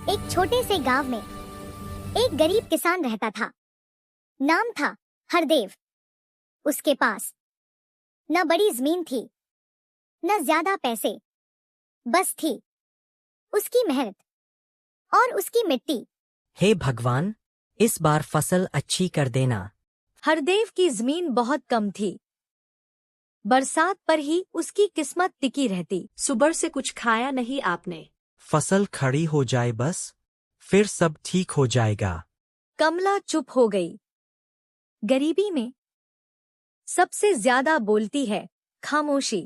एक छोटे से गांव में एक गरीब किसान रहता था। नाम था हरदेव। उसके पास न बड़ी जमीन थी, न ज्यादा पैसे, बस थी उसकी मेहनत और उसकी मिट्टी। हे भगवान, इस बार फसल अच्छी कर देना। हरदेव की जमीन बहुत कम थी। बरसात पर ही उसकी किस्मत टिकी रहती। सुबह से कुछ खाया नहीं आपने। फसल खड़ी हो जाए बस, फिर सब ठीक हो जाएगा। कमला चुप हो गई। गरीबी में सबसे ज्यादा बोलती है खामोशी।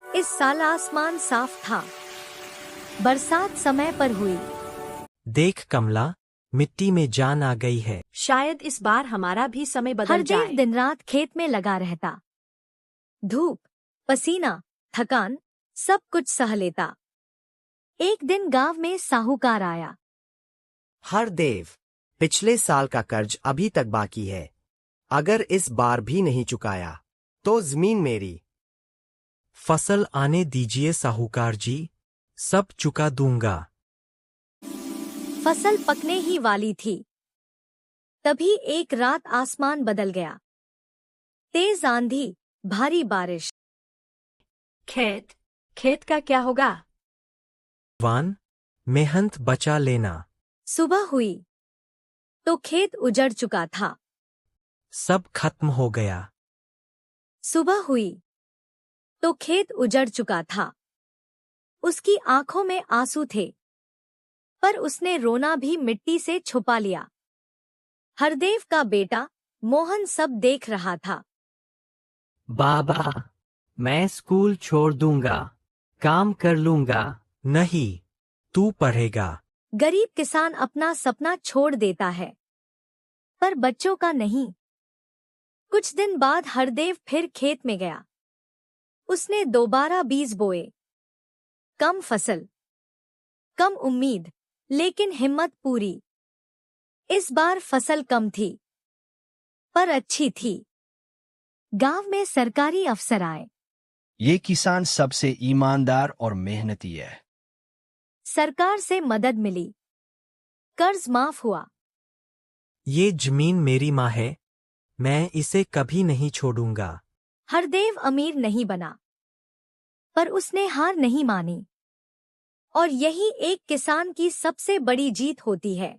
इस साल आसमान साफ था। बरसात समय पर हुई। देख कमला, मिट्टी में जान आ गई है। शायद इस बार हमारा भी समय बदल हरदेव जाए। दिन रात खेत में लगा रहता। धूप, पसीना, थकान, सब कुछ सह लेता। एक दिन गांव में साहूकार आया। हरदेव, पिछले साल का कर्ज अभी तक बाकी है। अगर इस बार भी नहीं चुकाया तो जमीन मेरी। फसल आने दीजिए साहूकार जी, सब चुका दूंगा। फसल पकने ही वाली थी। तभी एक रात आसमान बदल गया। तेज आंधी, भारी बारिश। खेत का क्या होगा? भगवान, मेहनत बचा लेना। सुबह हुई तो खेत उजड़ चुका था। सब खत्म हो गया। सुबह हुई तो खेत उजड़ चुका था। उसकी आंखों में आंसू थे, पर उसने रोना भी मिट्टी से छुपा लिया। हरदेव का बेटा मोहन सब देख रहा था। बाबा, मैं स्कूल छोड़ दूंगा, काम कर लूंगा। नहीं, तू पढ़ेगा। गरीब किसान अपना सपना छोड़ देता है, पर बच्चों का नहीं। कुछ दिन बाद हरदेव फिर खेत में गया। उसने दोबारा बीज बोए। कम फसल, कम उम्मीद, लेकिन हिम्मत पूरी। इस बार फसल कम थी, पर अच्छी थी। गांव में सरकारी अफसर आए। ये किसान सबसे ईमानदार और मेहनती है। सरकार से मदद मिली। कर्ज माफ हुआ। ये जमीन मेरी माँ है, मैं इसे कभी नहीं छोड़ूंगा। हरदेव अमीर नहीं बना, पर उसने हार नहीं मानी। और यही एक किसान की सबसे बड़ी जीत होती है।